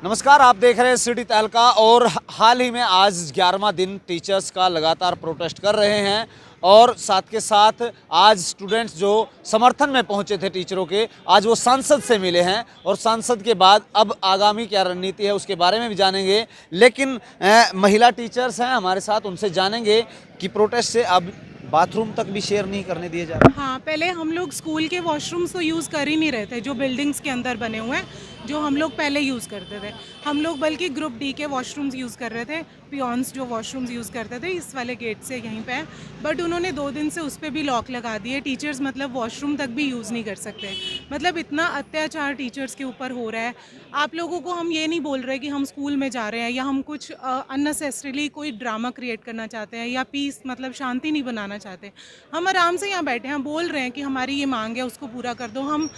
नमस्कार, आप देख रहे हैं सिटी तहलका। और हाल ही में आज 11वां दिन टीचर्स का लगातार प्रोटेस्ट कर रहे हैं और साथ के साथ आज स्टूडेंट्स जो समर्थन में पहुंचे थे टीचरों के, आज वो सांसद से मिले हैं और सांसद के बाद अब आगामी क्या रणनीति है उसके बारे में भी जानेंगे। लेकिन महिला टीचर्स हैं हमारे साथ, उनसे जानेंगे कि प्रोटेस्ट से अब बाथरूम तक भी शेयर नहीं करने दिए जा रहे। हाँ, पहले हम लोग स्कूल के वॉशरूम्स तो यूज़ कर ही नहीं रहे थे, जो बिल्डिंग्स के अंदर बने हुए हैं, जो हम लोग पहले यूज़ करते थे। हम लोग बल्कि ग्रुप डी के वॉशरूम्स यूज़ कर रहे थे, पियॉन्स जो वॉशरूम्स यूज़ करते थे इस वाले गेट से यहीं पे है। बट उन्होंने 2 दिन से उस पर भी लॉक लगा दिए। टीचर्स मतलब वॉशरूम तक भी यूज़ नहीं कर सकते। मतलब इतना अत्याचार टीचर्स के ऊपर हो रहा है। आप लोगों को हम ये नहीं बोल रहे कि हम स्कूल में जा रहे हैं या हम कुछ अननेसेसरीली कोई ड्रामा क्रिएट करना चाहते हैं या पीस मतलब शांति नहीं बनाना चाहते। हम आराम से यहाँ बैठे हैं, बोल रहे हैं कि हमारी ये मांग है उसको पूरा कर दो। हम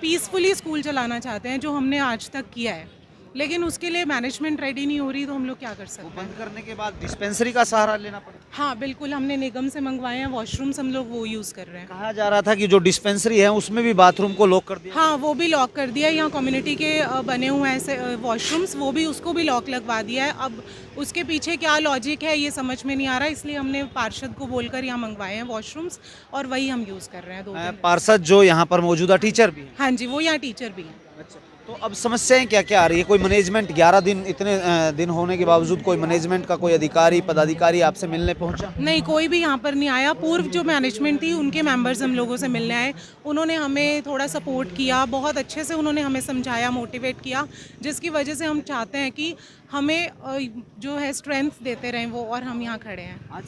पीसफुली स्कूल चलाना चाहते हैं, जो हमने आज तक किया है, लेकिन उसके लिए मैनेजमेंट रेडी नहीं हो रही, तो हम लोग क्या कर सकते हैं। बंद करने के बाद डिस्पेंसरी का सहारा लेना पड़ेगा। हाँ बिल्कुल, हमने निगम से मंगवाए हैं वॉशरूम्स, हम लोग वो यूज़ कर रहे हैं। कहा जा रहा था कि जो डिस्पेंसरी है उसमें भी बाथरूम को लॉक कर दिया। हाँ, वो भी लॉक कर दिया है। यहाँ कम्युनिटी के बने हुए हैं ऐसे वॉशरूम्स, वो भी उसको भी लॉक लगवा दिया है। अब उसके पीछे क्या लॉजिक है ये समझ में नहीं आ रहा, इसलिए हमने पार्षद को बोलकर यहाँ मंगवाए हैं वॉशरूम्स और वही हम यूज़ कर रहे हैं 2 दिन। पार्षद जो यहाँ पर मौजूदा टीचर भी है। हाँ जी, वो यहाँ टीचर भी हैं। अच्छा, तो अब समस्याएं क्या क्या आ रही है? कोई मैनेजमेंट 11 दिन इतने दिन होने के बावजूद कोई मैनेजमेंट का कोई अधिकारी पदाधिकारी आपसे मिलने पहुंचा? नहीं, कोई भी यहाँ पर नहीं आया। पूर्व जो मैनेजमेंट थी उनके मेंबर्स हम लोगों से मिलने आए, उन्होंने हमें थोड़ा सपोर्ट किया, बहुत अच्छे से उन्होंने हमें समझाया, मोटिवेट किया, जिसकी वजह से हम चाहते हैं कि हमें जो है स्ट्रेंथ देते रहें वो, और हम यहाँ खड़े हैं। आज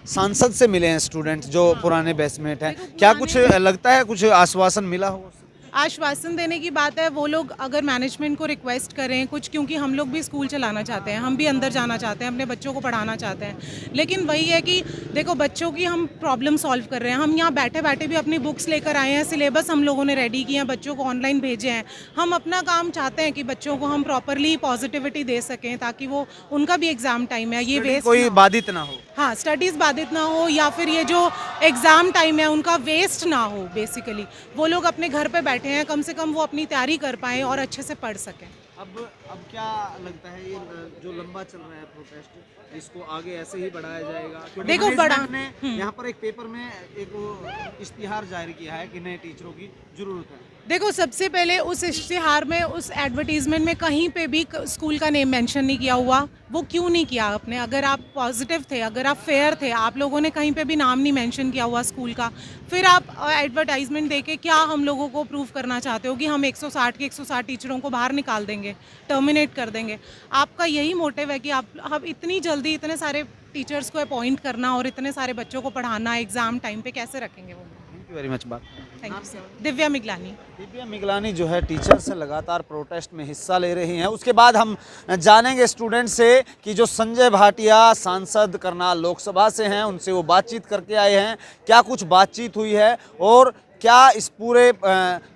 सांसद से मिले हैं स्टूडेंट जो पुराने बैचमेट हैं, क्या कुछ लगता है कुछ आश्वासन मिला हो? आश्वासन देने की बात है, वो लोग अगर मैनेजमेंट को रिक्वेस्ट करें कुछ, क्योंकि हम लोग भी स्कूल चलाना चाहते हैं, हम भी अंदर जाना चाहते हैं, अपने बच्चों को पढ़ाना चाहते हैं। लेकिन वही है कि देखो, बच्चों की हम प्रॉब्लम सॉल्व कर रहे हैं। हम यहाँ बैठे बैठे भी अपनी बुक्स लेकर आए हैं, सिलेबस हम लोगों ने रेडी किए हैं, बच्चों को ऑनलाइन भेजे हैं। हम अपना काम चाहते हैं कि बच्चों को हम प्रॉपरली पॉजिटिविटी दे सकें, ताकि वो, उनका भी एग्ज़ाम टाइम है, ये वेस्ट कोई बाधित ना हो। हाँ, स्टडीज़ बाधित ना हो, या फिर ये जो एग्ज़ाम टाइम है उनका वेस्ट ना हो। बेसिकली वो लोग अपने घर पे बैठे हैं, कम से कम वो अपनी तैयारी कर पाएँ और अच्छे से पढ़ सकें। अब क्या लगता है ये जो लंबा चल रहा है प्रोटेस्ट, इसको आगे ऐसे ही बढ़ाया जाएगा? क्योंकि देखो, मैनेजमेंट ने यहाँ पर एक पेपर में एक वो इश्तिहार जारी किया है कि नए टीचरों की जरूरत है। देखो, सबसे पहले उस इश्तिहार में, उस एडवर्टीजमेंट में कहीं पे भी स्कूल का नेम मेंशन नहीं किया हुआ। वो क्यों नहीं किया आपने? अगर आप पॉजिटिव थे, अगर आप फेयर थे, आप लोगों ने कहीं पे भी नाम नहीं मेंशन किया हुआ स्कूल का, फिर आप एडवर्टाइजमेंट देके क्या हम लोगों को प्रूव करना चाहते हो कि हम 160 के 160 टीचरों को बाहर निकाल देंगे, टर्मिनेट कर देंगे? आपका यही मोटिव है कि आप इतनी जल्दी इतने सारे टीचर्स को अपॉइंट करना और इतने सारे बच्चों को पढ़ाना एग्ज़ाम टाइम पे कैसे रखेंगे वो? Thank you very much. बात thank you sir. Divya Miglani. Divya Miglani जो है टीचर से लगातार प्रोटेस्ट में हिस्सा ले रही हैं। उसके बाद हम जानेंगे स्टूडेंट से कि जो संजय भाटिया सांसद करनाल लोकसभा से हैं, उनसे वो बातचीत करके आए हैं, क्या कुछ बातचीत हुई है और क्या इस पूरे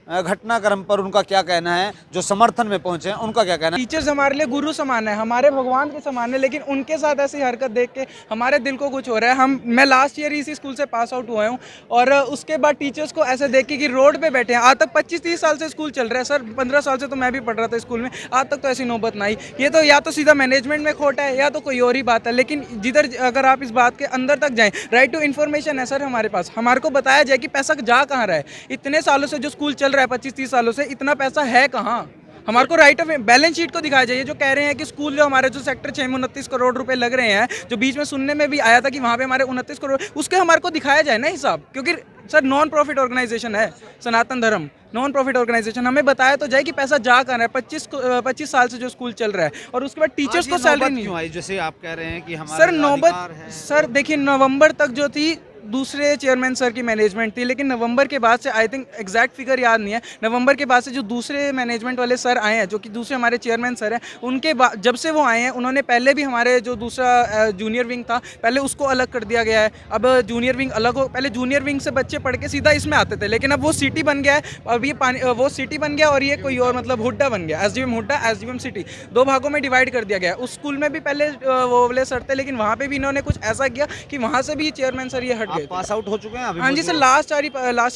घटनाक्रम पर उनका क्या कहना है। जो समर्थन में पहुंचे हैं उनका क्या कहना है। टीचर्स हमारे लिए गुरु समान है, हमारे भगवान के समान है, लेकिन उनके साथ ऐसी हरकत देख के हमारे दिल को कुछ हो रहा है। मैं लास्ट ईयर इसी स्कूल से पास आउट हुआ हूँ और उसके बाद टीचर्स को ऐसे देख के कि रोड पे बैठे हैं। आज तक 25-30 साल से स्कूल चल रहा है सर, 15 साल से तो मैं भी पढ़ रहा था स्कूल में, आज तक तो ऐसी नौबत ना आई। ये तो या तो सीधा मैनेजमेंट में खोट है या तो कोई और ही बात है। लेकिन जिधर अगर आप इस बात के अंदर तक जाएँ, राइट टू इन्फॉर्मेशन है सर हमारे पास, हमारे को बताया जाए कि पैसा जा कहाँ रहा है। इतने सालों से जो स्कूल चल रहा है, 25-30 सालों से, इतना पैसा है कहाँ? हमारे को राइट ऑफ बैलेंस शीट को दिखाया जाए। जो कह रहे हैं कि स्कूल जो हमारे जो सेक्टर 6 में 29 करोड़ रुपए लग रहे हैं, जो बीच में सुनने में भी आया था कि वहाँ पे हमारे 29 करोड़, उसके हमारे को दिखाया जाए ना हिसाब। क्योंकि सर नॉन प्रॉफिट ऑर्गेनाइजेशन है सनातन धर्म, नॉन प्रॉफिट ऑर्गेनाइजेशन, हमें बताया तो जाए कि पैसा जा कहाँ रहा है। 25 साल से जो स्कूल चल रहा है और उसके बाद टीचर्स को सैलरी नहीं क्यों आई? जैसे आप कह रहे हैं कि हमारा सर नौबत, सर देखिए नवंबर तक जो थी दूसरे चेयरमैन सर की मैनेजमेंट थी, लेकिन नवंबर के बाद से, आई थिंक एग्जैक्ट फिगर याद नहीं है, नवंबर के बाद से जो दूसरे मैनेजमेंट वाले सर आए हैं, जो कि दूसरे हमारे चेयरमैन सर हैं, उनके बाद जब से वो आए हैं, उन्होंने पहले भी हमारे जो दूसरा जूनियर विंग था, पहले उसको अलग कर दिया गया है। अब जूनियर विंग अलग हो, पहले जूनियर विंग से बच्चे पढ़ के सीधा इसमें आते थे, लेकिन अब वो सिटी बन गया है। अब ये वो सिटी बन गया और ये कोई और मतलब हुड्डा बन गया, एसडीएम हुड्डा, एसडीएम सिटी, 2 भागों में डिवाइड कर दिया गया है। उस स्कूल में भी पहले वो वाले सर थे, लेकिन वहाँ पे भी इन्होंने कुछ ऐसा किया कि वहाँ से भी चेयरमैन सर ये हट गए थे। पास आउट हो चुके हैं अभी? हाँ जी सर, लास्ट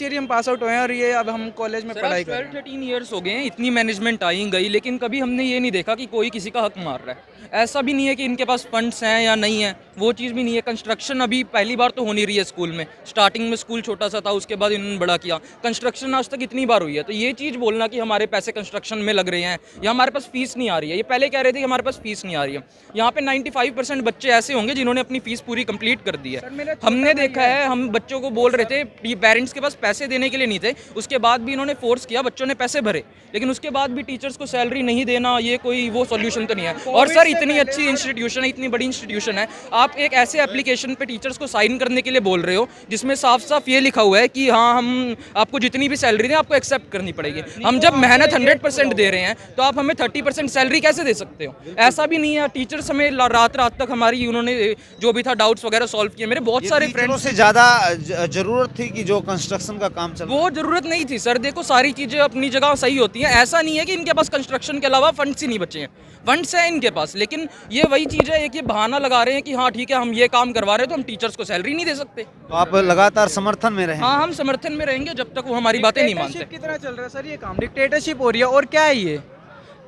ईयर ही हम पास आउट हुए हैं और ये अब हम कॉलेज में पढ़ाई कर रहे हैं। 12-13 ईयर्स हो गए हैं, इतनी मैनेजमेंट आई गई, लेकिन कभी हमने ये नहीं देखा कि कोई किसी का हक मार रहा है। ऐसा भी नहीं है कि इनके पास फंड्स हैं या नहीं है, वो चीज़ भी नहीं है। कंस्ट्रक्शन अभी पहली बार तो हो नहीं रही है स्कूल में। स्टार्टिंग में स्कूल छोटा सा था, उसके बाद इन्होंने बड़ा किया। कंस्ट्रक्शन आज तक इतनी बार हुई है, तो ये चीज़ बोलना कि हमारे पैसे कंस्ट्रक्शन में लग रहे हैं या हमारे पास फीस नहीं आ रही है, ये पहले कह रहे थे कि हमारे पास फीस नहीं आ रही है। यहाँ पे 95% बच्चे ऐसे होंगे जिन्होंने अपनी फीस पूरी कंप्लीट कर दी है। हमने देखा है, हम बच्चों को बोल रहे थे, पेरेंट्स के पास पैसे देने के लिए नहीं थे, उसके बाद भी इन्होंने फोर्स किया, बच्चों ने पैसे भरे, लेकिन उसके बाद भी टीचर्स को सैलरी नहीं देना, ये कोई वो सॉल्यूशन तो नहीं है। और सर इतनी अच्छी इंस्टीट्यूशन है, इतनी बड़ी इंस्टीट्यूशन है, आप एक ऐसे एप्लीकेशन पे टीचर्स को साइन करने के लिए बोल रहे हो जिसमें साफ साफ ये लिखा हुआ है कि हाँ हम आपको जितनी भी सैलरी दें आपको एक्सेप्ट करनी पड़ेगी। हम जब मेहनत 100% दे रहे हैं तो आप हमें 30% सैलरी कैसे दे सकते हो? ऐसा भी नहीं है। टीचर्स हमें रात रात तक हमारी उन्होंने जो भी था डाउट्स वगैरह सॉल्व किए। मेरे बहुत सारे फ्रेंड्स से ज़्यादा जरूरत थी कि जो कंस्ट्रक्शन का काम चल वो जरूरत नहीं थी सर। देखो सारी चीज़ें अपनी जगह सही होती हैं, ऐसा नहीं है कि इनके पास कंस्ट्रक्शन के अलावा फंड्स ही नहीं बचे हैं, फंड्स हैं इनके पास, लेकिन ये वही चीज़ है कि बहाना लगा रहे हैं कि हाँ ठीक है हम ये काम करवा रहे हैं तो हम टीचर्स को सैलरी नहीं दे सकते। तो आप लगातार समर्थन में रहे? हाँ हम समर्थन में रहेंगे जब तक वो हमारी बातें नहीं मानते। डिक्टेटरशिप की तरह चल रहा है सर ये काम, डिक्टेटरशिप हो रही है। और क्या है ये?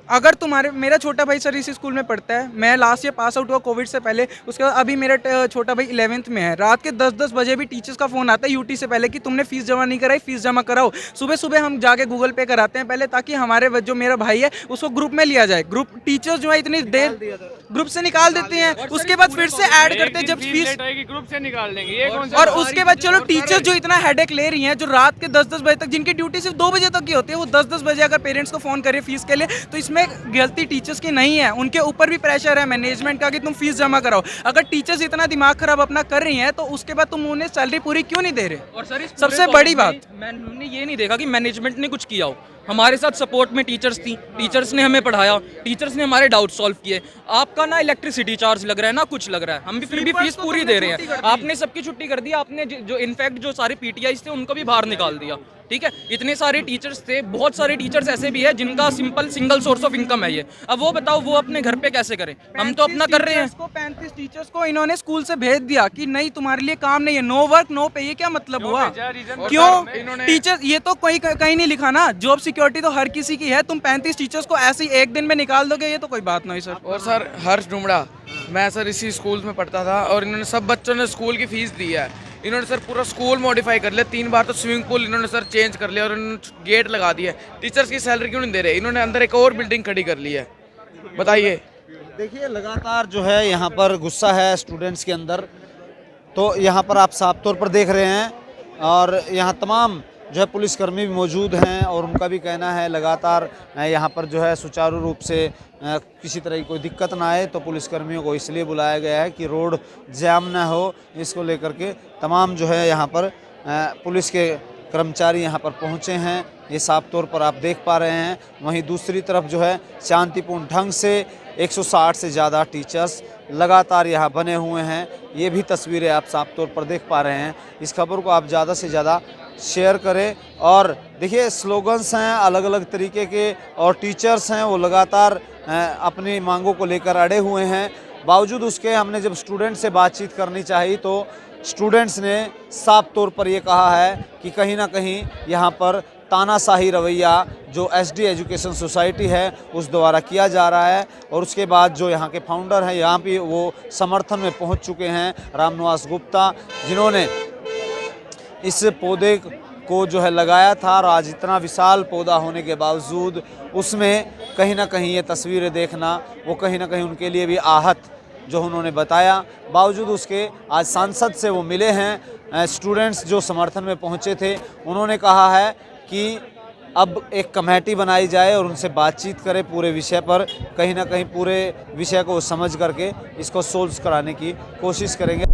अगर मेरा छोटा भाई सर इसी स्कूल में पढ़ता है, मैं लास्ट ईयर पास आउट हुआ कोविड से पहले, उसके बाद अभी मेरा छोटा भाई 11th में है। रात के 10-10 बजे भी टीचर्स का फ़ोन आता है यूटी से पहले कि तुमने फीस जमा नहीं कराई, फीस जमा कराओ। सुबह सुबह हम जाके गूगल पे कराते हैं पहले, ताकि हमारे जो मेरा भाई है उसको ग्रुप में लिया जाए। ग्रुप टीचर्स जो है इतनी देर ग्रुप से निकाल देते हैं, उसके बाद फिर से ऐड करते हैं जब फीस ग्रुप से निकाल देंगे ये कौन सा? और उसके बाद चलो टीचर्स जो इतना हेडेक ले रही हैं, जो रात के 10-10 बजे तक, जिनकी ड्यूटी सिर्फ 2 बजे तक की होती है, वो 10-10 बजे अगर पेरेंट्स को फ़ोन करें फीस के लिए, तो इसमें गलती टीचर्स की नहीं है, उनके ऊपर भी प्रेशर है मैनेजमेंट का कि तुम फीस जमा कराओ। अगर टीचर्स इतना दिमाग खराब अपना कर रही हैं तो उसके बाद तुम उन्हें सैलरी पूरी क्यों नहीं दे रहे? और सर इस सबसे बड़ी बात मैंने ये नहीं देखा कि मैनेजमेंट ने कुछ किया हो। हमारे साथ सपोर्ट में टीचर्स थी, टीचर्स ने हमें पढ़ाया, टीचर्स ने हमारे डाउट सॉल्व किए। आपका ना इलेक्ट्रिसिटी चार्ज लग रहा है ना कुछ लग रहा है, हम भी फिर भी फीस पूरी दे रहे हैं। आपने सबकी छुट्टी कर दी, आपने जो इनफैक्ट जो सारे पीटीआईज थे उनको भी बाहर निकाल दिया। ठीक है, इतने सारे टीचर्स थे, बहुत सारे टीचर्स ऐसे भी है जिनका simple single source of income है ये। अब वो बताओ वो अपने घर पे कैसे करें? हम तो अपना कर रहे हैं। 35 टीचर्स को इन्होंने स्कूल से भेज दिया कि नहीं तुम्हारे लिए काम नहीं है, नो वर्क नो पे। ये क्या मतलब हुआ? क्यों टीचर? ये तो कोई कहीं नहीं लिखा ना, जॉब सिक्योरिटी तो हर किसी की है। तुम 35 टीचर्स को ऐसे ही एक दिन में निकाल दोगे, ये तो कोई बात नहीं सर। और सर हर्ष डुमड़ा, मैं सर इसी स्कूल में पढ़ता था और इन्होंने सब बच्चों ने स्कूल की फीस दी है। इन्होंने सर पूरा स्कूल मॉडिफाई कर लिया, 3 बार तो स्विमिंग पूल इन्होंने सर चेंज कर लिया और इन्होंने गेट लगा दिया। टीचर्स की सैलरी क्यों नहीं दे रहे? इन्होंने अंदर एक और बिल्डिंग खड़ी कर ली है, बताइए। देखिए लगातार जो है यहाँ पर गुस्सा है स्टूडेंट्स के अंदर, तो यहाँ पर आप साफ तौर पर देख रहे हैं और यहाँ तमाम जो है पुलिसकर्मी भी मौजूद हैं और उनका भी कहना है लगातार यहाँ पर जो है सुचारू रूप से किसी तरह की कोई दिक्कत ना आए, तो पुलिसकर्मियों को इसलिए बुलाया गया है कि रोड जाम ना हो। इसको लेकर के तमाम जो है यहाँ पर पुलिस के कर्मचारी यहाँ पर पहुँचे हैं, ये साफ तौर पर आप देख पा रहे हैं। वहीं दूसरी तरफ जो है शांतिपूर्ण ढंग से 160 से ज़्यादा टीचर्स लगातार यहाँ बने हुए हैं, ये भी तस्वीरें आप साफ तौर पर देख पा रहे हैं। इस खबर को आप ज़्यादा से ज़्यादा शेयर करें और देखिए स्लोगन्स हैं अलग अलग तरीके के और टीचर्स हैं वो लगातार अपनी मांगों को लेकर अड़े हुए हैं। बावजूद उसके हमने जब स्टूडेंट से बातचीत करनी चाहिए तो स्टूडेंट्स ने साफ तौर पर ये कहा है कि कहीं ना कहीं यहाँ पर तानाशाही रवैया जो एसडी एजुकेशन सोसाइटी है उस द्वारा किया जा रहा है। और उसके बाद जो यहाँ के फाउंडर हैं यहाँ पे वो समर्थन में पहुँच चुके हैं, रामनिवास गुप्ता, जिन्होंने इस पौधे को जो है लगाया था और आज इतना विशाल पौधा होने के बावजूद उसमें कहीं ना कहीं ये तस्वीरें देखना वो कहीं ना कहीं उनके लिए भी आहत जो उन्होंने बताया। बावजूद उसके आज सांसद से वो मिले हैं, स्टूडेंट्स जो समर्थन में पहुंचे थे उन्होंने कहा है कि अब एक कमेटी बनाई जाए और उनसे बातचीत करें पूरे विषय पर, कहीं ना कहीं पूरे विषय को समझ करके इसको सोल्व कराने की कोशिश करेंगे।